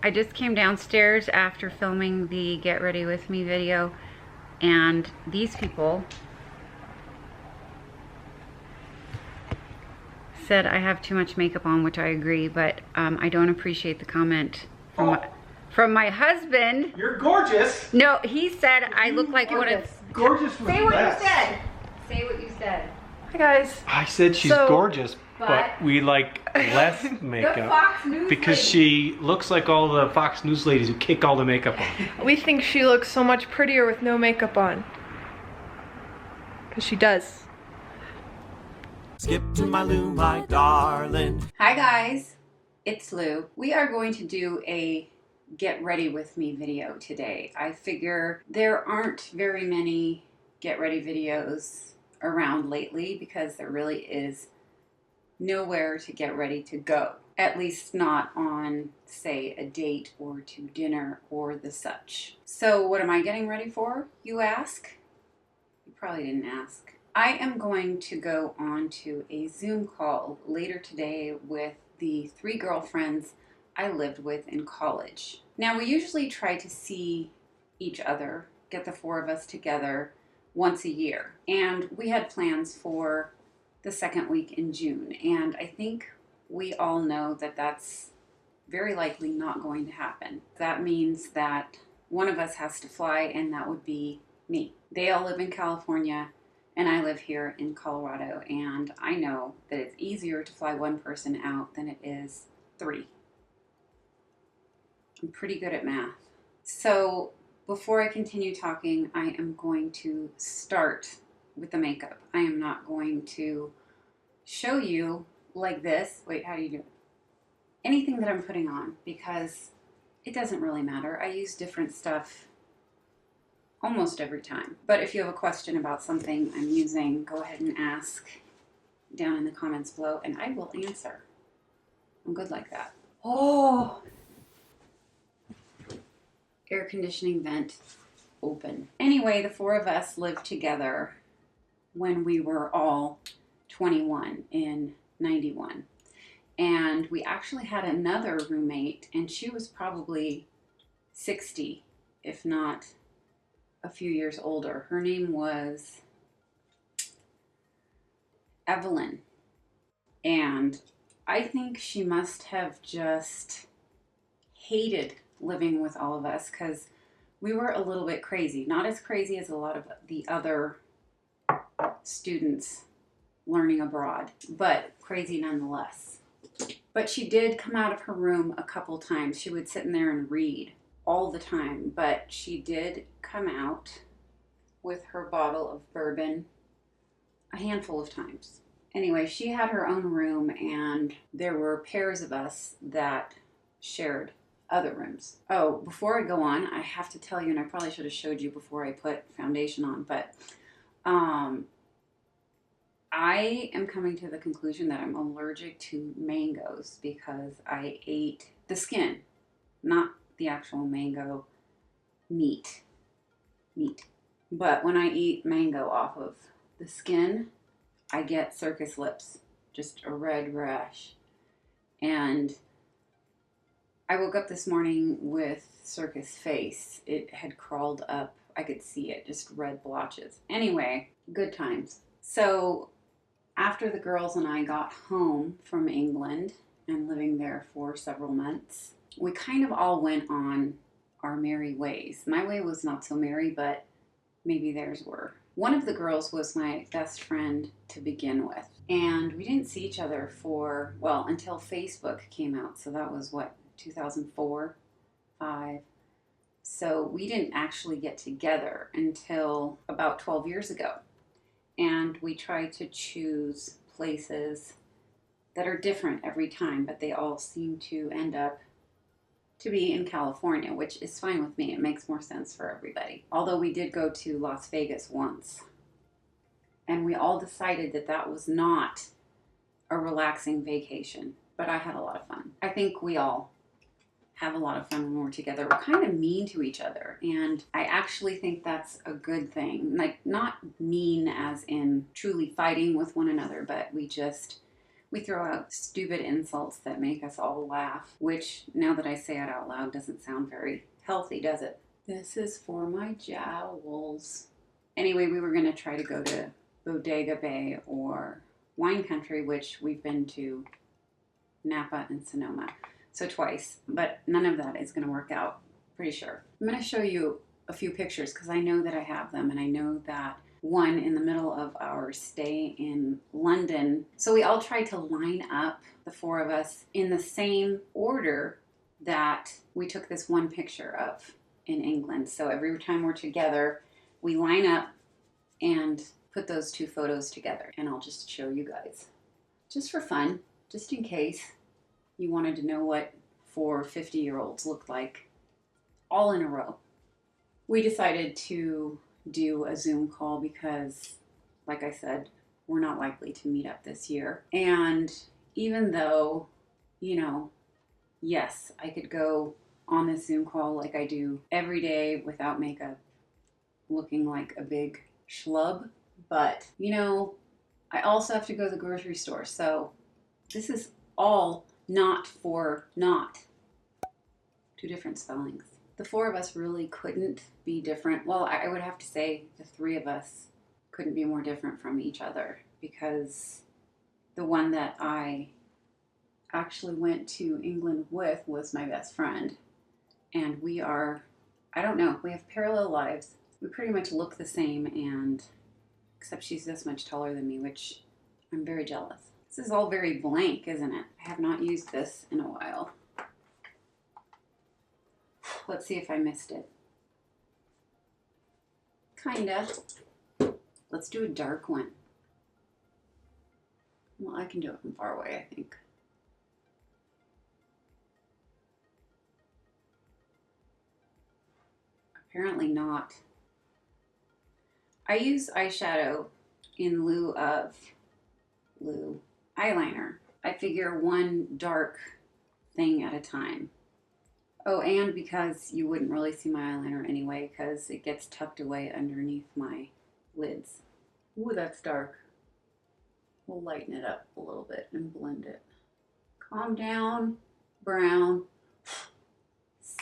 I just came downstairs after filming the Get Ready With Me video, and these people said I have too much makeup on, which I agree, but I don't appreciate the comment from my husband. You're gorgeous. No, he said I look like one of... Gorgeous was Say what best. you said. Say what you said. Hi guys. I said she's gorgeous, but we like less makeup Fox News because lady. she looks like all the Fox News ladies who kick all the makeup on. We think she looks so much prettier with no makeup on. Because she does. Skip to my Lou, my darling. Hi guys, it's Lou. We are going to do a Get Ready With Me video today. I figure there aren't very many Get Ready videos around lately because there really is nowhere to get ready to go. At least not on, say, a date or to dinner or the such. So what am I getting ready for, you ask? You probably didn't ask. I am going to go on to a Zoom call later today with the 3 girlfriends I lived with in college. Now, we usually try to see each other, get the 4 of us together once a year. And we had plans for the second week in June. And I think we all know that that's very likely not going to happen. That means that one of us has to fly, and that would be me. They all live in California, and I live here in Colorado, and I know that it's easier to fly one person out than it is 3. I'm pretty good at math. So before I continue talking, I am going to start with the makeup. I am not going to show you like this. Wait, how do you do it? Anything that I'm putting on, because it doesn't really matter. I use different stuff almost every time. But if you have a question about something I'm using, go ahead and ask down in the comments below and I will answer. I'm good like that. Oh! Air conditioning vent open. Anyway, the 4 of us lived together when we were all 21 in 91. And we actually had another roommate, and she was probably 60, if not a few years older. Her name was Evelyn. And I think she must have just hated living with all of us because we were a little bit crazy. Not as crazy as a lot of the other students learning abroad, but crazy nonetheless. But she did come out of her room a couple times. She would sit in there and read all the time, but she did come out with her bottle of bourbon a handful of times. Anyway, she had her own room, and there were pairs of us that shared other rooms. Oh, before I go on, I have to tell you, and I probably should have showed you before I put foundation on, but I am coming to the conclusion that I'm allergic to mangoes because I ate the skin, not the actual mango meat. But when I eat mango off of the skin, I get circus lips, just a red rash. And I woke up this morning with circus face. It had crawled up. I could see it, just red blotches. Anyway, good times. So after the girls and I got home from England and living there for several months, we kind of all went on our merry ways. My way was not so merry, but maybe theirs were. One of the girls was my best friend to begin with. And we didn't see each other for, well, until Facebook came out. So that was what, 2004, 5. So we didn't actually get together until about 12 years ago. And we tried to choose places that are different every time, but they all seem to end up to be in California, which is fine with me. It makes more sense for everybody. Although we did go to Las Vegas once, and we all decided that that was not a relaxing vacation, but I had a lot of fun. I think we all have a lot of fun when we're together. We're kind of mean to each other, and I actually think that's a good thing. Like, not mean as in truly fighting with one another, but we just We throw out stupid insults that make us all laugh, which, now that I say it out loud, doesn't sound very healthy, does it? This is for my jowls. Anyway, we were going to try to go to Bodega Bay or Wine Country, which we've been to Napa and Sonoma, so twice, but none of that is going to work out, pretty sure. I'm going to show you a few pictures because I know that I have them, and I know that one in the middle of our stay in London. So we all tried to line up, the four of us, in the same order that we took this one picture of in England. So every time we're together, we line up and put those two photos together. And I'll just show you guys, just for fun, just in case you wanted to know what 4 50-year-olds looked like all in a row. We decided to do a Zoom call because, like I said, we're not likely to meet up this year. And even though, you know, yes, I could go on this Zoom call like I do every day without makeup, looking like a big schlub, but, you know, I also have to go to the grocery store. So this is all not for not. Two different spellings. The four of us really couldn't be different. Well, I would have to say the three of us couldn't be more different from each other, because the one that I actually went to England with was my best friend. And we are, I don't know, we have parallel lives. We pretty much look the same, and except she's this much taller than me, which I'm very jealous. This is all very blank, isn't it? I have not used this in a while. Let's see if I missed it. Kinda. Let's do a dark one. Well, I can do it from far away, I think. Apparently not. I use eyeshadow in lieu of eyeliner. I figure one dark thing at a time. Oh, and because you wouldn't really see my eyeliner anyway, because it gets tucked away underneath my lids. Ooh, that's dark. We'll lighten it up a little bit and blend it. Calm down, brown.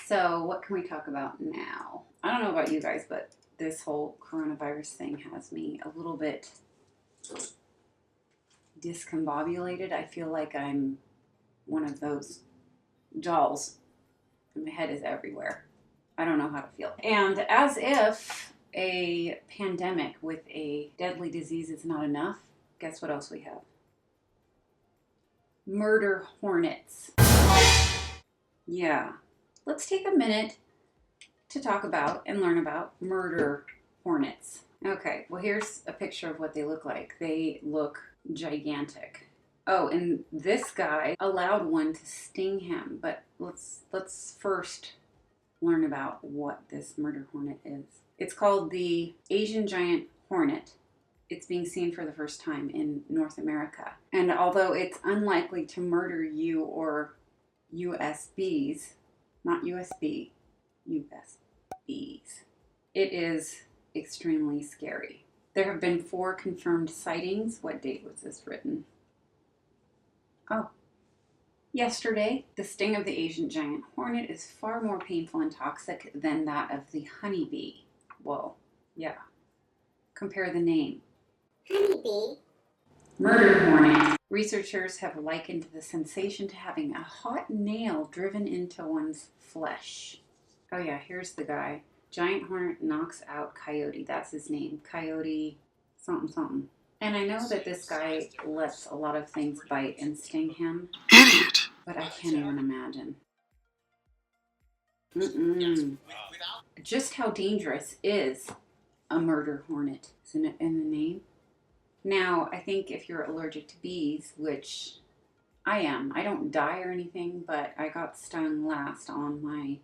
So what can we talk about now? I don't know about you guys, but this whole coronavirus thing has me a little bit discombobulated. I feel like I'm one of those dolls. And my head is everywhere. I don't know how to feel. And as if a pandemic with a deadly disease is not enough, guess what else we have? Murder hornets. Yeah. Let's take a minute to talk about and learn about murder hornets. Okay, well, here's a picture of what they look like. They look gigantic. Oh, and this guy allowed one to sting him, but let's first learn about what this murder hornet is. It's called the Asian giant hornet. It's being seen for the first time in North America. And although it's unlikely to murder you or USBs, not USB, USBs, it is extremely scary. There have been 4 confirmed sightings. What date was this written? Oh, yesterday. The sting of the Asian giant hornet is far more painful and toxic than that of the honeybee. Whoa, yeah. Compare the name. Honeybee. Murder hornet. Researchers have likened the sensation to having a hot nail driven into one's flesh. Oh yeah, here's the guy. Giant hornet knocks out coyote. That's his name. Coyote something something. And I know that this guy lets a lot of things bite and sting him. Idiot! But I can't even imagine. Just how dangerous is a murder hornet? Isn't it in the name? Now, I think if you're allergic to bees, which I am, I don't die or anything, but I got stung last on my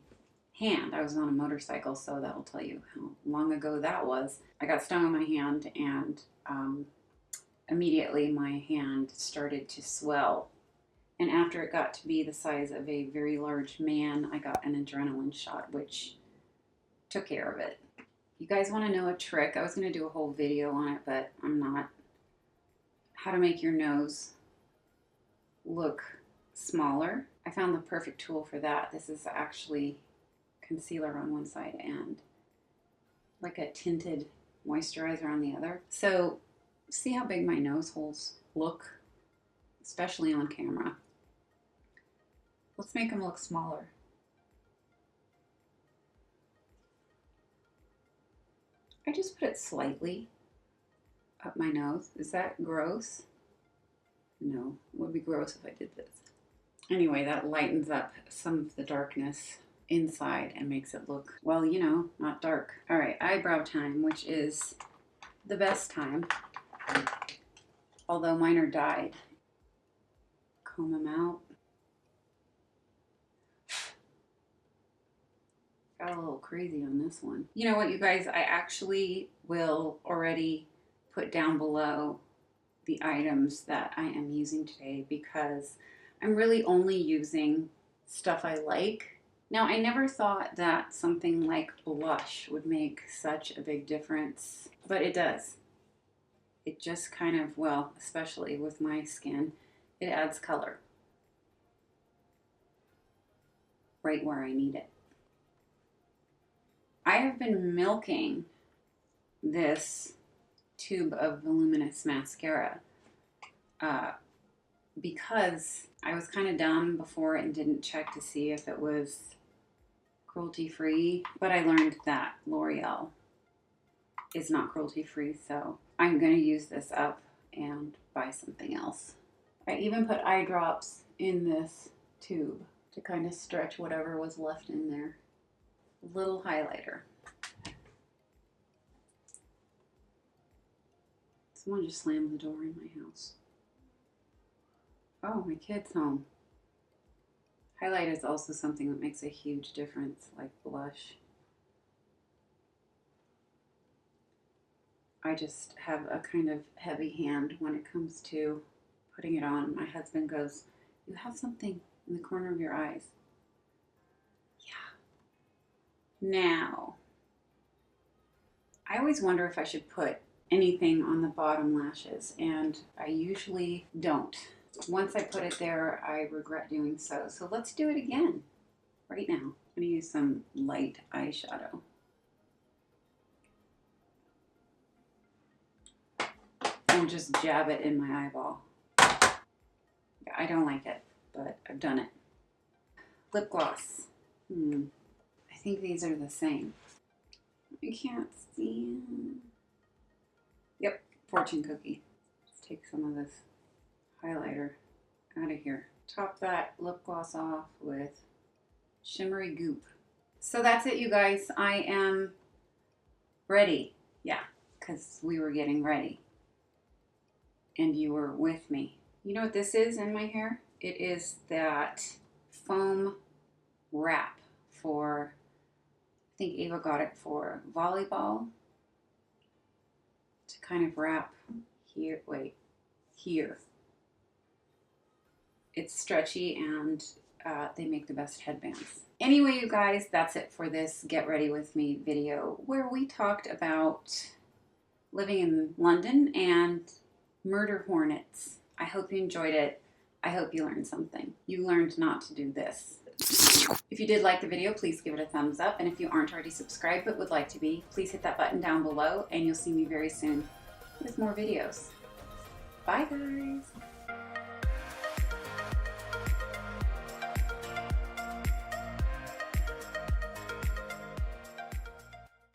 hand. I was on a motorcycle, so that'll tell you how long ago that was. I got stung on my hand, and immediately my hand started to swell. And after it got to be the size of a very large man, I got an adrenaline shot, which took care of it. You guys want to know a trick? I was going to do a whole video on it, but I'm not. How to make your nose look smaller. I found the perfect tool for that. This is actually concealer on one side and like a tinted moisturizer on the other. So see how big my nose holes look, especially on camera. Let's make them look smaller. I just put it slightly up my nose. Is that gross? No, it would be gross if I did this. Anyway, that lightens up some of the darkness inside and makes it look, well, you know, not dark. All right, eyebrow time, which is the best time. Although mine are dyed. Comb them out. Got a little crazy on this one. You know what, you guys? I actually will already put down below the items that I am using today because I'm really only using stuff I like. Now, I never thought that something like blush would make such a big difference, but it does. It just kind of, well, especially with my skin, it adds color right where I need it. I have been milking this tube of voluminous mascara because I was kind of dumb before and didn't check to see if it was cruelty-free, but I learned that L'Oreal is not cruelty-free, so I'm going to use this up and buy something else. I even put eye drops in this tube to kind of stretch whatever was left in there. Little highlighter. Someone just slammed the door in my house. Oh, my kid's home. Highlight is also something that makes a huge difference, like blush. I just have a kind of heavy hand when it comes to putting it on. My husband goes, "You have something in the corner of your eyes." Now, I always wonder if I should put anything on the bottom lashes, and I usually don't. Once I put it there, I regret doing so. So let's do it again right now. I'm going to use some light eyeshadow. And just jab it in my eyeball. Yeah, I don't like it, but I've done it. Lip gloss. I think these are the same. I can't see. Yep, fortune cookie. Let's take some of this highlighter out of here. Top that lip gloss off with shimmery goop. So that's it, you guys. I am ready. Yeah, because we were getting ready. And you were with me. You know what this is in my hair? It is that foam wrap for, I think Ava got it for volleyball, to kind of wrap here, wait, here. It's stretchy and they make the best headbands. Anyway, you guys, that's it for this Get Ready With Me video where we talked about living in London and murder hornets. I hope you enjoyed it. I hope you learned something. You learned not to do this. If you did like the video, please give it a thumbs up. And if you aren't already subscribed but would like to be, please hit that button down below and you'll see me very soon with more videos. Bye, guys.